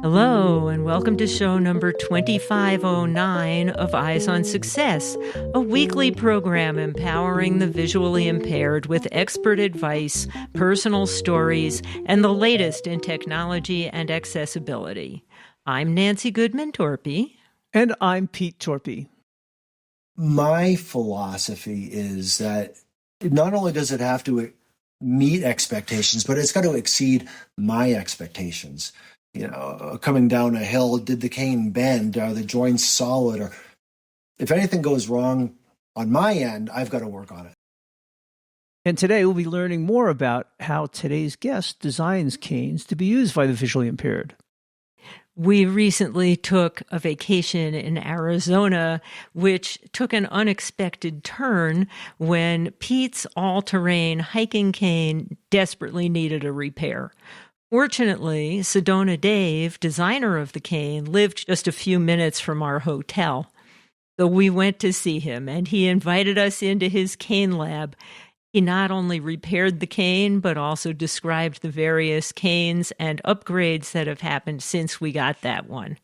Hello, and welcome to show number 2509 of Eyes on Success, a weekly program empowering the visually impaired with expert advice, personal stories, and the latest in technology and accessibility. I'm Nancy Goodman Torpey. And I'm Pete Torpey. My philosophy is that not only does it have to meet expectations, but it's got to exceed my expectations. You know, coming down a hill, did the cane bend? Are the joints solid? Or if anything goes wrong on my end, I've got to work on it. And today we'll be learning more about how today's guest designs canes to be used by the visually impaired. We recently took a vacation in Arizona, which took an unexpected turn when Pete's all-terrain hiking cane desperately needed a repair. Fortunately, Sedona Dave, designer of the cane, lived just a few minutes from our hotel. So we went to see him, and he invited us into his cane lab. He not only repaired the cane, but also described the various canes and upgrades that have happened since we got that one.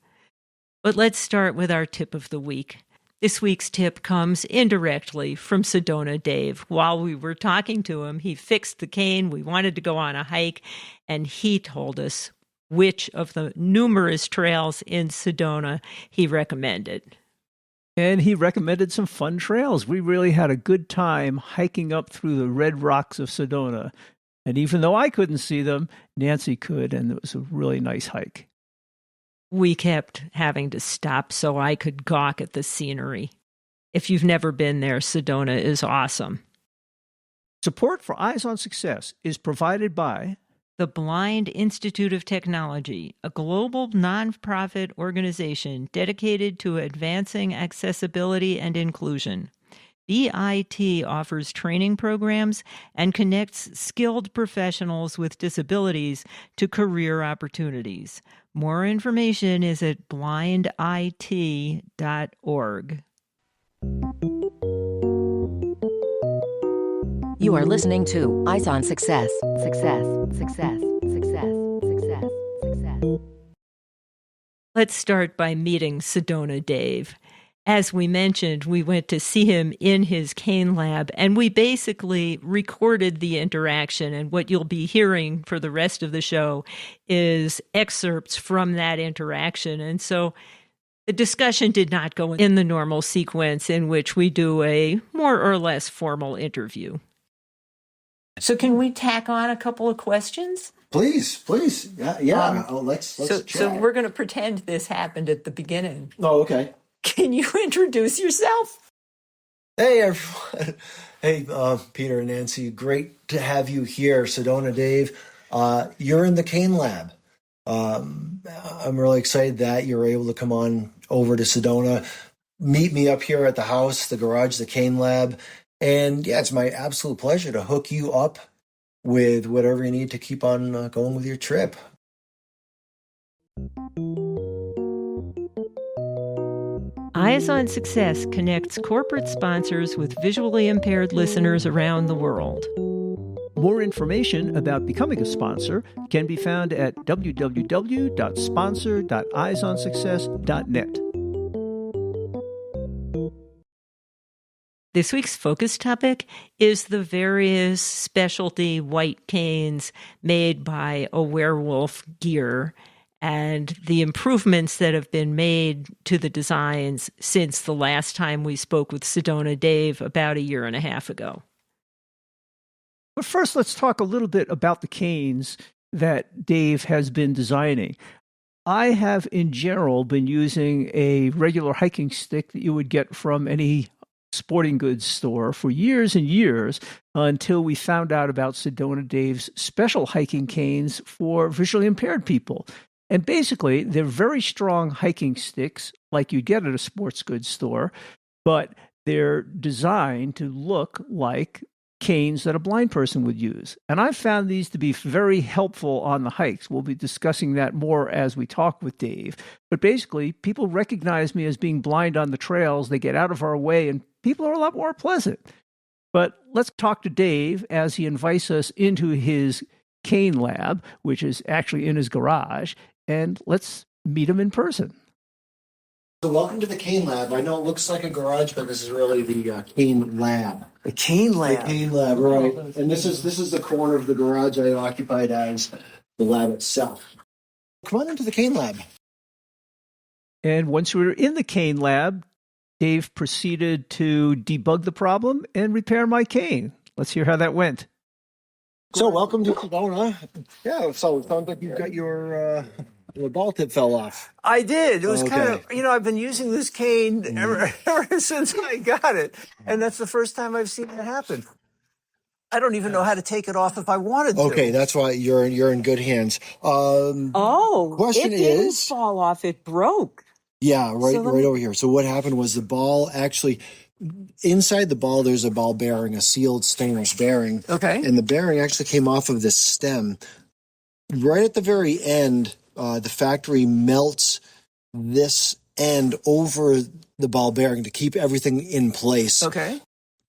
But let's start with our tip of the week. This week's tip comes indirectly from Sedona Dave. While we were talking to him, he fixed the cane. We wanted to go on a hike, and he told us which of the numerous trails in Sedona he recommended. And he recommended some fun trails. We really had a good time hiking up through the red rocks of Sedona. And even though I couldn't see them, Nancy could, and it was a really nice hike. We kept having to stop so I could gawk at the scenery. If you've never been there, Sedona is awesome. Support for Eyes on Success is provided by the Blind Institute of Technology, a global nonprofit organization dedicated to advancing accessibility and inclusion. BIT offers training programs and connects skilled professionals with disabilities to career opportunities. More information is at blindit.org. You are listening to Eyes on Success. Success, success, success, success, success. Let's start by meeting Sedona Dave. As we mentioned, we went to see him in his cane lab, and we basically recorded the interaction. And what you'll be hearing for the rest of the show is excerpts from that interaction. And so the discussion did not go in the normal sequence in which we do a more or less formal interview. So can we tack on a couple of questions? Please. Yeah. Let's chat. So we're going to pretend this happened at the beginning. Oh, okay. Can you introduce yourself? Hey, everyone. Hey, Peter and Nancy. Great to have you here. Sedona Dave, you're in the cane lab. I'm really excited that you're able to come on over to Sedona, meet me up here at the house, the garage, the cane lab. And yeah, it's my absolute pleasure to hook you up with whatever you need to keep on going with your trip. Eyes on Success connects corporate sponsors with visually impaired listeners around the world. More information about becoming a sponsor can be found at www.sponsor.eyesonsuccess.net. This week's focus topic is the various specialty white canes made by Awarewolf Gear and the improvements that have been made to the designs since the last time we spoke with Sedona Dave about a year and a half ago. But first, let's talk a little bit about the canes that Dave has been designing. I have, in general, been using a regular hiking stick that you would get from any sporting goods store for years and years until we found out about Sedona Dave's special hiking canes for visually impaired people. And basically, they're very strong hiking sticks like you'd get at a sports goods store, but they're designed to look like canes that a blind person would use. And I've found these to be very helpful on the hikes. We'll be discussing that more as we talk with Dave. But basically, people recognize me as being blind on the trails. They get out of our way, and people are a lot more pleasant. But let's talk to Dave as he invites us into his cane lab, which is actually in his garage, and let's meet him in person. So welcome to the Cane Lab. I know it looks like a garage, but this is really the Cane Lab. The cane The Cane Lab, right? And this is the corner of the garage I occupied as the lab itself. Come on into the Cane Lab. And once we were in the cane lab, Dave proceeded to debug the problem and repair my cane. Let's hear how that went. So welcome to Sedona. Yeah, so it sounds like you've got your ball tip fell off. I did. It was kind of, Okay. I've been using this cane ever since I got it. And that's the first time I've seen it happen. I don't even know how to take it off if I wanted to. Okay, that's why you're in good hands. Question It didn't is, fall off. It broke. yeah, right, So let right me- over here. So what happened was the ball actually inside the ball. There's a ball bearing, a sealed stainless bearing. Okay. And the bearing actually came off of this stem. Right at the very end, the factory melts this end over the ball bearing to keep everything in place. Okay.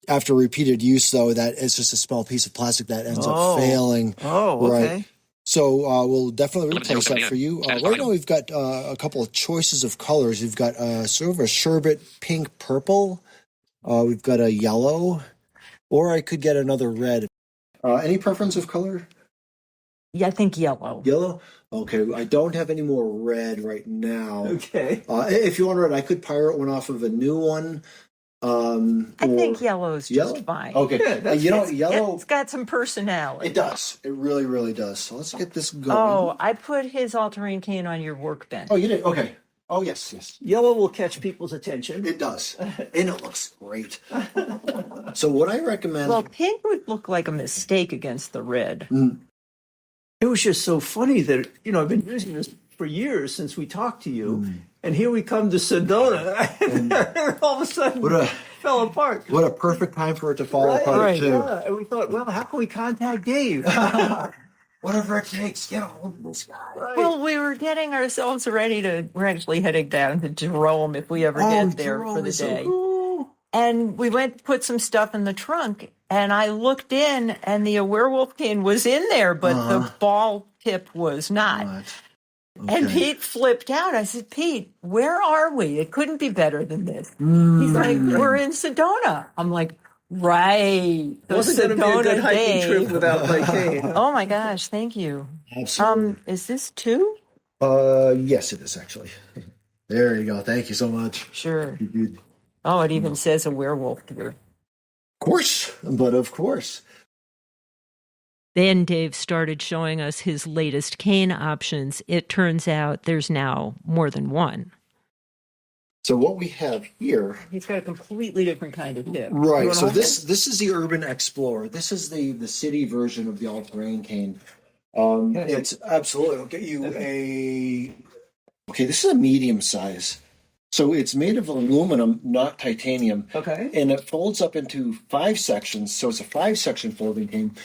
After repeated use, though, that it's just a small piece of plastic that ends up failing. Oh, okay. Right. So we'll definitely replace that for you. Right now, we've got a couple of choices of colors. We've got sort of a sherbet pink purple. We've got a yellow, or I could get another red. Any preference of color? Yeah, I think yellow. Yellow? Okay, I don't have any more red right now. Okay. If you want red, I could pirate one off of a new one. I think yellow is just Yellow? fine. Okay. Yeah, that's- Yellow, It's got some personality. it does. It really, really does. So let's get this going. Oh, I put his all-terrain cane on your workbench. Oh, you did? Okay. Oh, yes. Yellow will catch people's attention. It does. And it looks great. So what I recommend... Well, pink would look like a mistake against the red. It was just so funny that, I've been using this for years since we talked to you. And here we come to Sedona, and all of a sudden fell apart. What a perfect time for it to fall apart, Right. too. Yeah, and we thought, well, how can we contact Dave? Whatever it takes, get a hold of this guy. Well, we were getting ourselves ready we're actually heading down to Jerome if we ever get there for the day. And we went to put some stuff in the trunk, and I looked in, and the Awarewolf cane was in there, but the ball tip was not. And Pete flipped out. I said, Pete, where are we? It couldn't be better than this. He's like, we're in Sedona. I'm like, right. The Wasn't going to be a Sedona good hiking Dave. trip without my cane. Oh my gosh, thank you. Absolutely. Is this two? Yes, it is, actually. There you go. Thank you so much. Sure. Of Oh, it even says Awarewolf Gear. course, but of course. Then Dave started showing us his latest cane options. It turns out there's now more than one. So what we have here... He's got a completely different kind of tip. Right. So this is the Urban Explorer. This is the city version of the all-terrain cane. It's absolutely. I'll get you a. Okay, this is a medium size. So it's made of aluminum, not titanium. Okay. And it folds up into 5 sections. So it's a 5-section folding cane.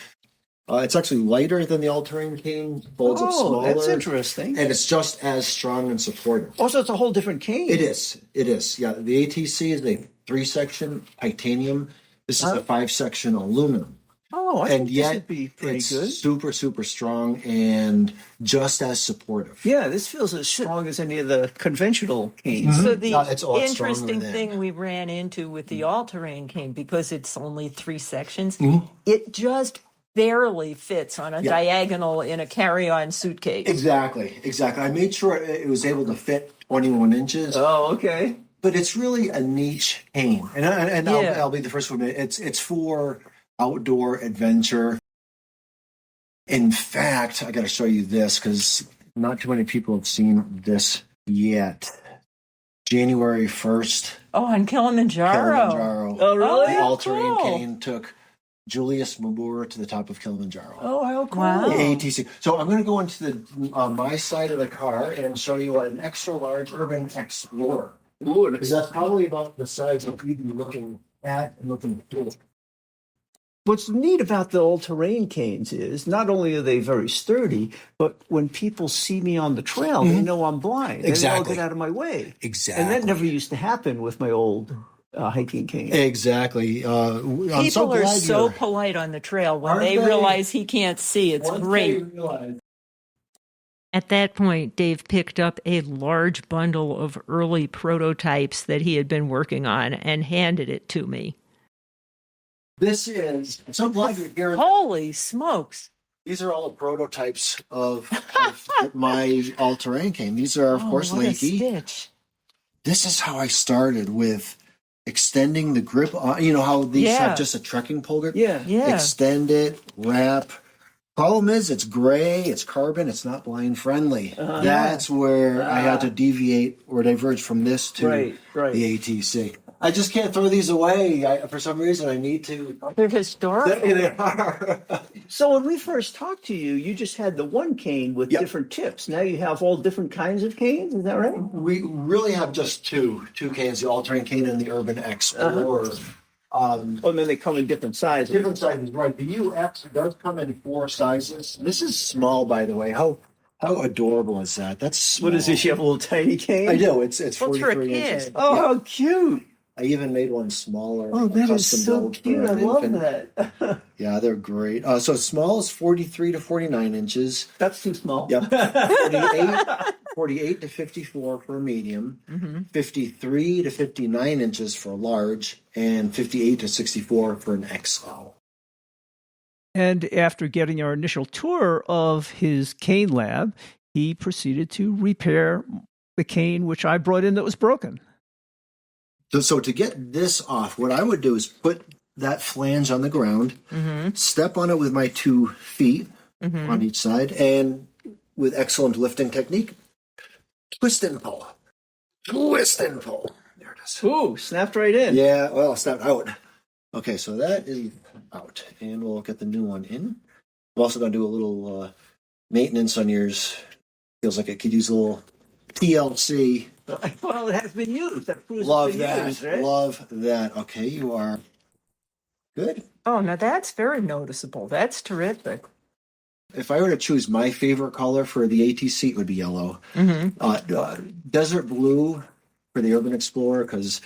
It's actually lighter than the all-terrain cane. Folds up smaller. That's interesting. And it's just as strong and supportive. Also, it's a whole different cane. It is. Yeah, the ATC is a 3-section titanium. This is a 5-section aluminum. Oh, I And think this yet would be pretty it's good. super, super strong and just as supportive. Yeah, this feels as strong as any of the conventional canes. So the No, it's a lot stronger interesting than that. thing we ran into with the all-terrain cane, because it's only 3 sections, Mm-hmm. it just barely fits on a diagonal in a carry-on suitcase. Exactly. I made sure it was able to fit 21 inches. Oh, okay. But it's really a niche cane. And I'll be the first one to admit, it's for outdoor adventure. In fact, I got to show you this because not too many people have seen this yet. January 1st, Oh, on Kilimanjaro. Oh, really? The all-terrain cool. cane took Julius Mabur to the top of Kilimanjaro. Oh, how cool. Wow. The ATC. So I'm going to go into my side of the car and show you an extra large Urban Explorer. Ooh, Because that's probably about the size of you'd be looking at and looking through. what's neat about the all-terrain canes is not only are they very sturdy, but when people see me on the trail, they know I'm blind. And Exactly. they'll get out of my way. Exactly. And that never used to happen with my old hiking cane. Exactly. I'm so People are glad so you're. polite on the trail when Aren't they they? realize he can't see. It's Once great. they realize- At that point, Dave picked up a large bundle of early prototypes that he had been working on and handed it to me. This is. I'm so glad you're here. Holy smokes. These are all the prototypes of my all-terrain cane. These are, of course, what a Lakey. stitch. This is how I started with extending the grip. You know how these Yeah. have just a trekking pole grip? Yeah. Yeah. Extend it, wrap. Problem is, it's gray, it's carbon, it's not blind friendly. That's where I had to deviate or diverge from this to Right. the ATC. I just can't throw these away. For some reason, I need to. They're historical. They are. So when we first talked to you, you just had the one cane with Yep. different tips. Now you have all different kinds of canes. Is that right? We really have just two canes, the all-terrain cane and the Urban Explorer. Oh, and then they come in different sizes. Different sizes, right? The UX does come in 4 sizes. This is small, by the way. How adorable is that? That's small. What is this? You have a little tiny cane? I do. It's Well, it's for a 43 inches. kid. Oh, Yeah. how cute. I even made one smaller. Oh, that is custom so built for cute. I an love infant. that. Yeah, they're great. So small is 43 to 49 inches. That's too small. Yep. 48 to 54 for a medium, 53 to 59 inches for a large, and 58 to 64 for an XL. And after getting our initial tour of his cane lab, he proceeded to repair the cane which I brought in that was broken. So to get this off, what I would do is put that flange on the ground, step on it with my 2 feet on each side, and with excellent lifting technique, twist and pull. Twist and pull. There it is. Ooh, snapped right in. Yeah, well, it's not out. Okay, so that is out. And we'll get the new one in. I'm also going to do a little maintenance on yours. Feels like it could use a little TLC. Well, it has been used. That proves Love it's been that. used, right? Love that. Okay, you are good. Oh, now that's very noticeable. That's terrific. If I were to choose my favorite color for the ATC, it would be yellow. Desert blue for the Urban Explorer because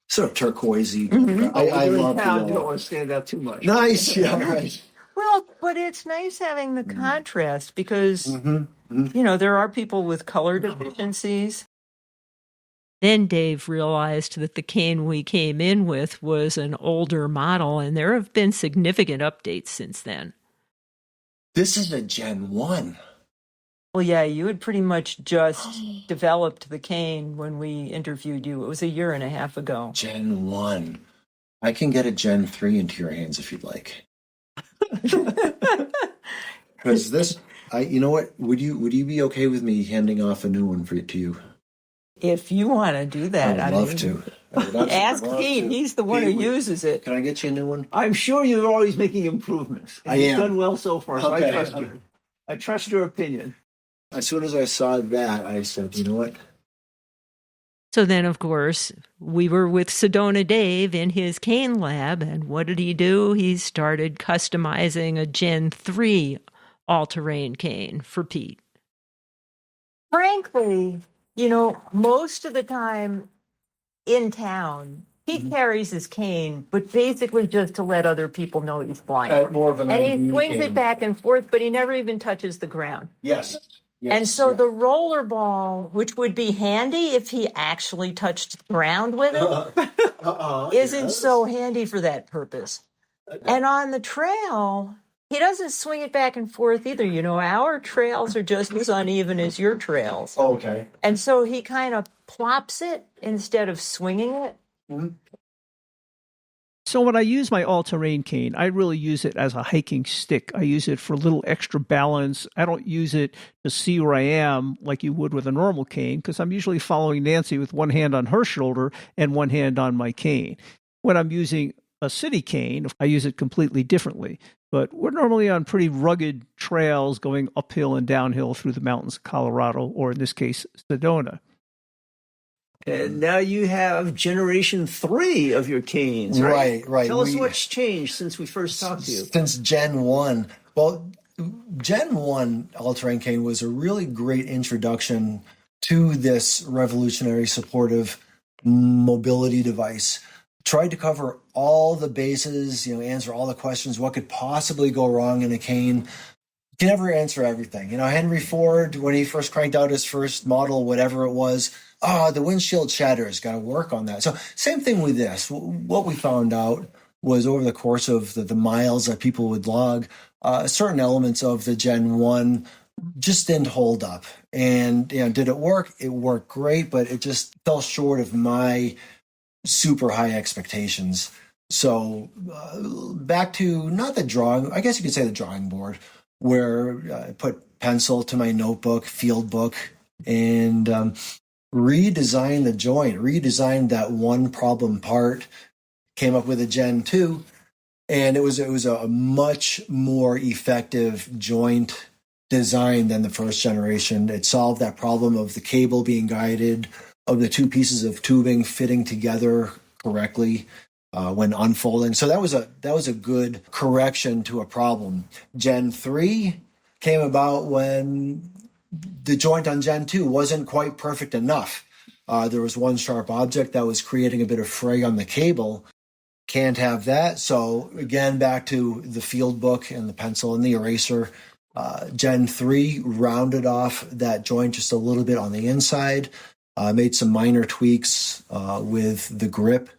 sort of turquoisey. I You're in love town, the you don't yellow. want to stand out too much. Nice, yeah, right. Well, but it's nice having the contrast because, there are people with color deficiencies. Then Dave realized that the cane we came in with was an older model, and there have been significant updates since then. This is a Gen 1. Well, yeah, you had pretty much just developed the cane when we interviewed you. It was 1.5 years ago. Gen 1. I can get a Gen 3 into your hands if you'd like. Because this, you know what? Would you be okay with me handing off a new one to you? If you want to do that, I would love to. I would absolutely Ask love Pete. to. He's the one who Pete, uses it. Can I get you a new one? I'm sure you're always making improvements. And I you've am. done well so far, so Okay. I trust you. I trust your opinion. As soon as I saw that, I said, you know what? So then, of course, we were with Sedona Dave in his cane lab, and what did he do? He started customizing a Gen 3 all-terrain cane for Pete. Frankly, most of the time in town, he carries his cane, but basically just to let other people know he's flying. More of an And he ID swings cane. it back and forth, but he never even touches the ground. Yes. And so the roller ball, which would be handy if he actually touched the ground with it, isn't so handy for that purpose. And on the trail, he doesn't swing it back and forth either. Our trails are just as uneven as your trails. Okay. And so he kind of plops it instead of swinging it. So when I use my all-terrain cane, I really use it as a hiking stick. I use it for a little extra balance. I don't use it to see where I am like you would with a normal cane because I'm usually following Nancy with one hand on her shoulder and one hand on my cane. When I'm using a city cane, I use it completely differently. But we're normally on pretty rugged trails going uphill and downhill through the mountains of Colorado, or in this case, Sedona. And now you have generation 3 of your canes, right? Right. Tell us what's changed since we first talked to you. Since Gen 1. Well, Gen 1 all-terrain cane was a really great introduction to this revolutionary supportive mobility device. Tried to cover all the bases, answer all the questions. What could possibly go wrong in a cane? You can never answer everything. Henry Ford, when he first cranked out his first model, whatever it was, the windshield shatters, got to work on that. So same thing with this. What we found out was over the course of the miles that people would log, certain elements of the Gen 1 just didn't hold up. And did it work? It worked great, but it just fell short of my super high expectations. So back to not the drawing, I guess you could say the drawing board, where I put pencil to my notebook, field book, and redesigned the joint, redesigned that one problem part, came up with a Gen 2, and it was a much more effective joint design than the first generation. It solved that problem of the cable being guided, of the two pieces of tubing fitting together correctly when unfolding. So that was a good correction to a problem. Gen 3 came about when the joint on Gen 2 wasn't quite perfect enough. There was one sharp object that was creating a bit of fray on the cable. Can't have that. So again, back to the field book and the pencil and the eraser. Gen 3 rounded off that joint just a little bit on the inside, made some minor tweaks with the grip.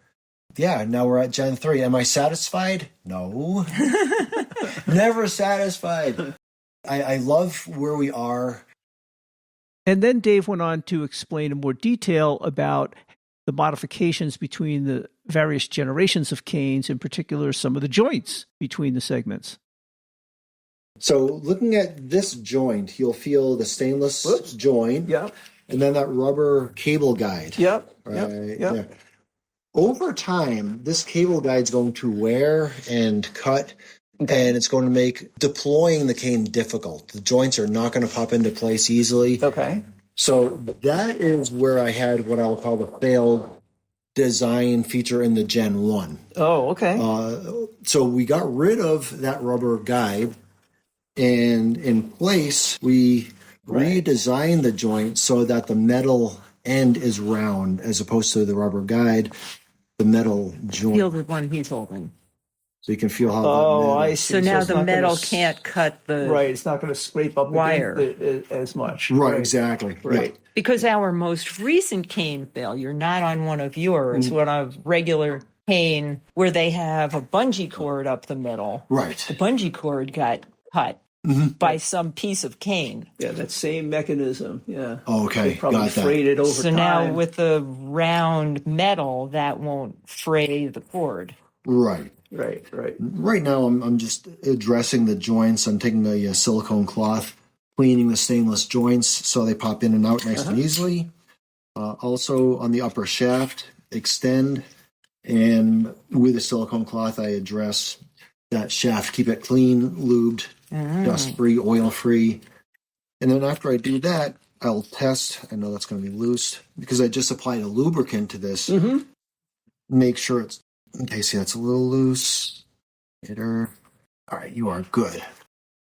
Yeah, now we're at Gen 3. Am I satisfied? No. Never satisfied. I love where we are. And then Dave went on to explain in more detail about the modifications between the various generations of canes, in particular some of the joints between the segments. So looking at this joint, you'll feel the stainless joint, and then that rubber cable guide. Right. Over time, this cable guide is going to wear and cut, and it's going to make deploying the cane difficult. The joints are not going to pop into place easily. Okay. So that is where I had what I'll call the failed design feature in the Gen 1. Oh, okay. So we got rid of that rubber guide, and in place, we redesigned the joint so that the metal end is round as opposed to the rubber guide, the metal joint. Feel the one he's holding. So you can feel how I see. So now it's the not metal gonna can't cut the it's not going to scrape up wire as much. Right, exactly. Right. Yeah. Because our most recent cane failure, not on one of yours, one of regular cane where they have a bungee cord up the middle. Right. The bungee cord got cut by some piece of cane. Yeah, that same mechanism. Yeah. Okay, They probably got that. frayed it over So time. now with the round metal, that won't fray the cord. Right. Right. Right now, I'm just addressing the joints. I'm taking the silicone cloth, cleaning the stainless joints so they pop in and out nice and easily. Also on the upper shaft, extend, and with a silicone cloth, I address that shaft, keep it clean, lubed, dust-free, oil-free. And then after I do that, I'll test. I know that's going to be loose because I just applied a lubricant to this. Make sure it's, okay, see that's a little loose. All right, you are good.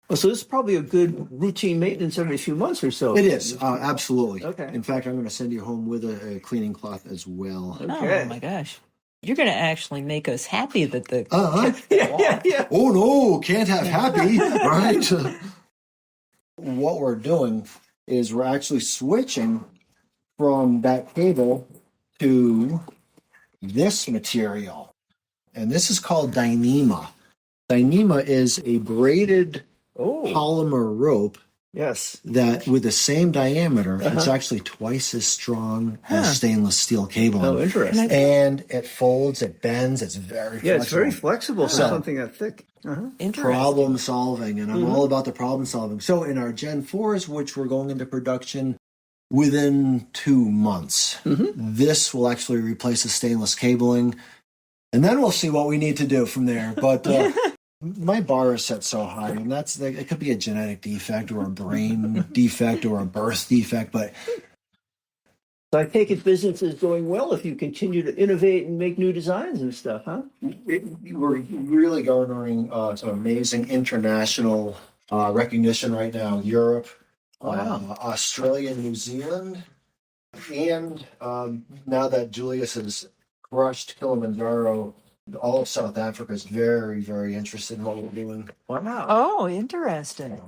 Well, so this is probably a good routine maintenance every few months or so. It is, absolutely. Okay. In fact, I'm going to send you home with a cleaning cloth as well. Okay. Oh my gosh. You're going to actually make us happy that the Yeah. Oh, no, can't have happy, right? What we're doing is we're actually switching from that cable to this material. And this is called Dyneema. Dyneema is a braided polymer rope Yes. that with the same diameter, it's actually twice as strong as stainless steel cabling. Oh, interesting. And it folds, it bends, it's very flexible. It's very flexible for something that thick. interesting. Problem solving, and I'm all about the problem solving. So in our Gen 4s, which we're going into production within 2 months, this will actually replace the stainless cabling, and then we'll see what we need to do from there. But my bar is set so high, and it could be a genetic defect or a brain defect or a birth defect, but So I take it business is going well if you continue to innovate and make new designs and stuff, huh? we're really garnering some amazing international recognition right now. Europe, Australia, New Zealand. And now that Julius has crushed Kilimanjaro, all of South Africa is very, very interested in what we're doing. Wow. Oh, interesting.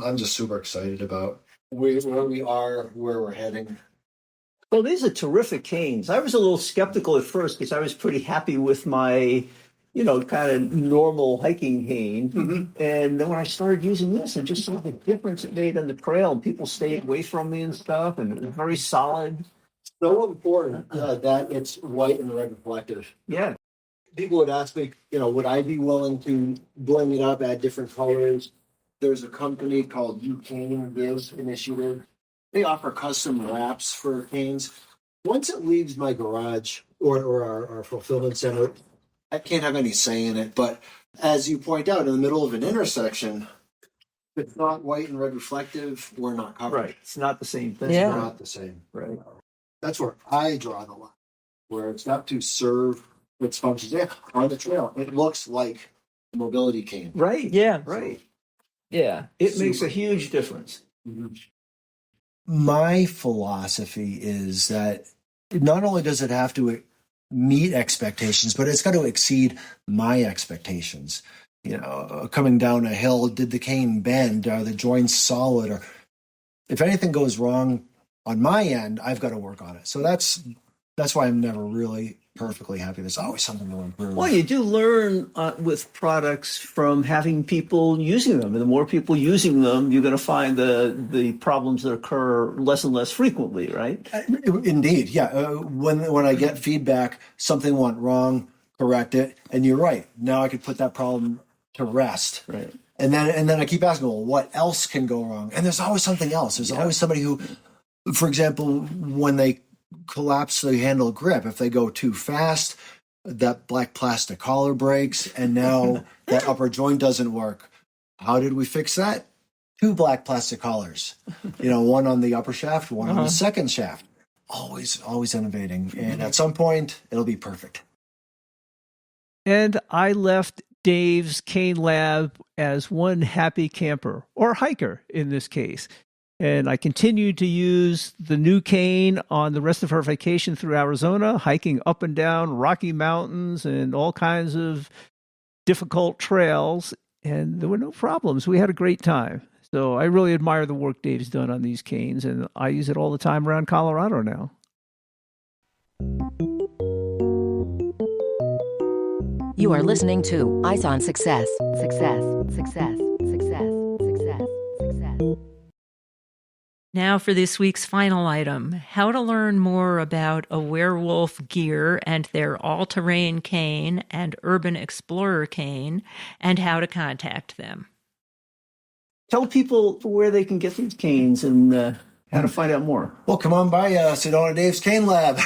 I'm just super excited about where we are, where we're heading. Well, these are terrific canes. I was a little skeptical at first because I was pretty happy with my, kind of normal hiking cane. Mm-hmm. And then when I started using this, I just saw the difference it made on the trail, and people stayed away from me and stuff, and it was very solid. So important that it's white and red reflective. Yeah. People would ask me, would I be willing to blend it up, add different colors? There's a company called Awarewolf Gear Initiative. They offer custom wraps for canes. Once it leaves my garage or our fulfillment center, I can't have any say in it. But as you point out, in the middle of an intersection, if it's not white and red reflective, we're not covered. Right. It's not the same thing. Yeah. We're not the same. Right. That's where I draw the line, where it's got to serve its functions. Yeah, on the trail, it looks like a mobility cane. Right. Yeah. Right. Yeah. It makes a huge difference. My philosophy is that not only does it have to meet expectations, but it's got to exceed my expectations. Coming down a hill, did the cane bend? Are the joints solid? Or if anything goes wrong on my end, I've got to work on it. So that's why I'm never really perfectly happy. There's always something to improve. Well, you do learn with products from having people using them. And the more people using them, you're going to find the problems that occur less and less frequently, right? Indeed, yeah. When I get feedback, something went wrong, correct it. And you're right. Now I could put that problem to rest. Right. And then I keep asking, well, what else can go wrong? And there's always something else. There's always somebody who, for example, when they collapse the handle grip, if they go too fast, that black plastic collar breaks, and now that upper joint doesn't work. How did we fix that? 2 black plastic collars, one on the upper shaft, one on the second shaft. Always innovating, and at some point it'll be perfect. And I left Dave's Cane Lab as one happy camper, or hiker in this case. And I continued to use the new cane on the rest of our vacation through Arizona, hiking up and down rocky mountains and all kinds of difficult trails. And there were no problems. We had a great time. So I really admire the work Dave's done on these canes, and I use it all the time around Colorado now. You are listening to Eyes on Success. Success, success, success, success, success. Now for this week's final item, how to learn more about Awarewolf Gear and their all-terrain cane and Urban Explorer cane, and how to contact them. Tell people where they can get these canes and how to find out more. Well, come on by Sedona Dave's Cane Lab.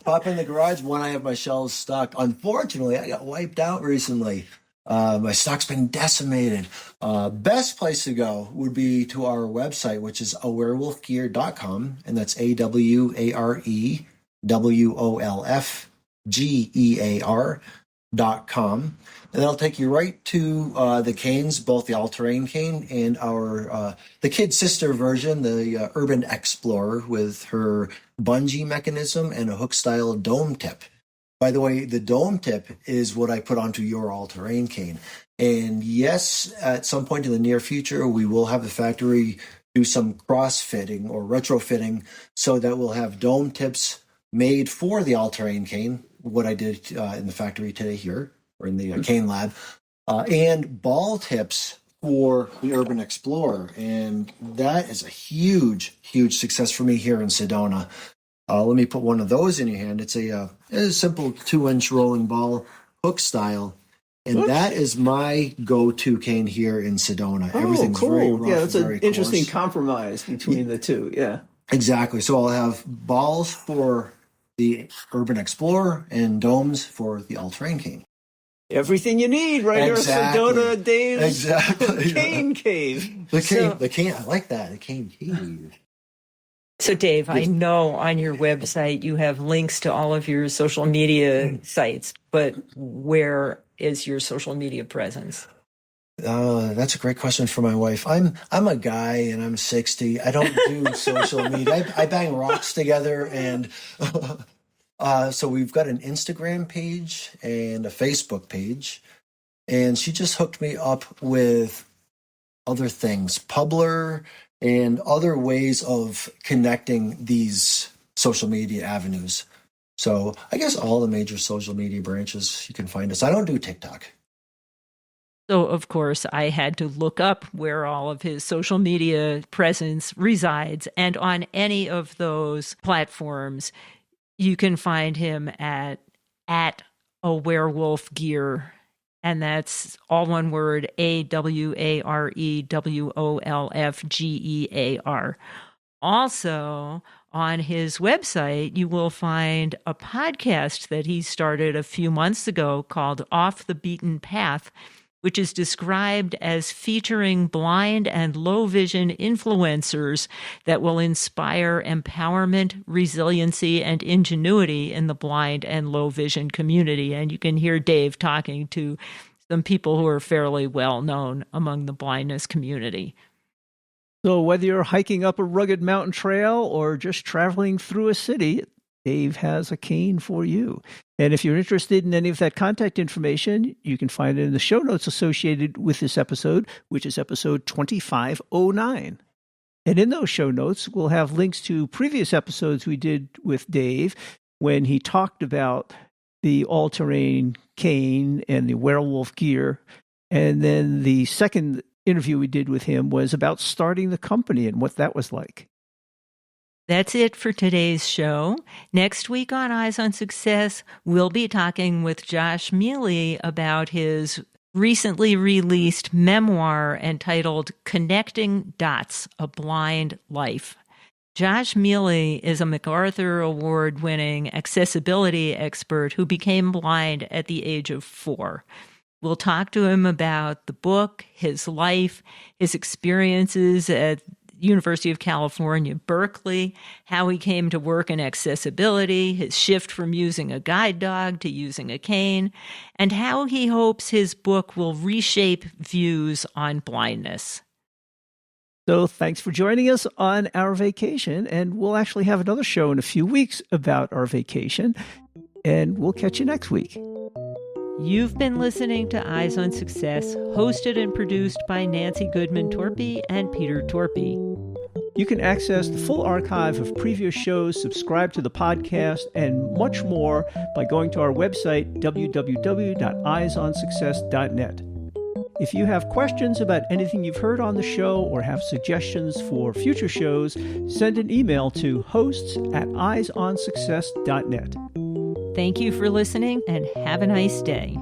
Pop in the garage when I have my shelves stocked. Unfortunately, I got wiped out recently. My stock's been decimated. Best place to go would be to our website, which is awarewolfgear.com, and that's AWAREWOLFGEAR.com. And that'll take you right to the canes, both the all-terrain cane and our the kid sister version, the Urban Explorer, with her bungee mechanism and a hook-style dome tip. By the way, the dome tip is what I put onto your all-terrain cane. And yes, at some point in the near future, we will have the factory do some cross-fitting or retrofitting so that we'll have dome tips made for the all-terrain cane, what I did in the factory today here, or in the cane lab, and ball tips for the Urban Explorer. And that is a huge, huge success for me here in Sedona. Let me put one of those in your hand. It's a simple 2-inch rolling ball, hook style. And that is my go-to cane here in Sedona. Everything's very rough. Yeah, that's an very interesting coarse. Compromise between the two. Yeah. Exactly. So I'll have balls for the Urban Explorer and domes for the all-terrain cane. Everything you need right Exactly. here at Sedona Dave's Exactly. Cane Cave. The cane. I like that. The cane cave. So, Dave, I know on your website you have links to all of your social media sites, but where is your social media presence? That's a great question for my wife. I'm a guy and I'm 60. I don't do social media. I bang rocks together, and so we've got an Instagram page and a Facebook page, and she just hooked me up with other things, Publer and other ways of connecting these social media avenues. So I guess all the major social media branches you can find us. I don't do TikTok. So, of course, I had to look up where all of his social media presence resides. And on any of those platforms, you can find him at Awarewolf Gear. And that's all one word, AWAREWOLFGEAR. Also, on his website, you will find a podcast that he started a few months ago called Off the Beaten Path, which is described as featuring blind and low vision influencers that will inspire empowerment, resiliency, and ingenuity in the blind and low vision community. And you can hear Dave talking to some people who are fairly well known among the blindness community. So whether you're hiking up a rugged mountain trail or just traveling through a city, Dave has a cane for you. And if you're interested in any of that contact information, you can find it in the show notes associated with this episode, which is episode 2509. And in those show notes, we'll have links to previous episodes we did with Dave when he talked about the all-terrain cane and the Awarewolf gear. And then the second interview we did with him was about starting the company and what that was like. That's it for today's show. Next week on Eyes on Success, we'll be talking with Josh Mealy about his recently released memoir entitled Connecting Dots, A Blind Life. Josh Mealy is a MacArthur Award-winning accessibility expert who became blind at the age of 4. We'll talk to him about the book, his life, his experiences at University of California, Berkeley, how he came to work in accessibility, his shift from using a guide dog to using a cane, and how he hopes his book will reshape views on blindness. So thanks for joining us on our vacation, and we'll actually have another show in a few weeks about our vacation, and we'll catch you next week. You've been listening to Eyes on Success, hosted and produced by Nancy Goodman Torpey and Peter Torpey. You can access the full archive of previous shows, subscribe to the podcast, and much more by going to our website, www.eyesonsuccess.net. If you have questions about anything you've heard on the show or have suggestions for future shows, send an email to hosts@eyesonsuccess.net. Thank you for listening and have a nice day.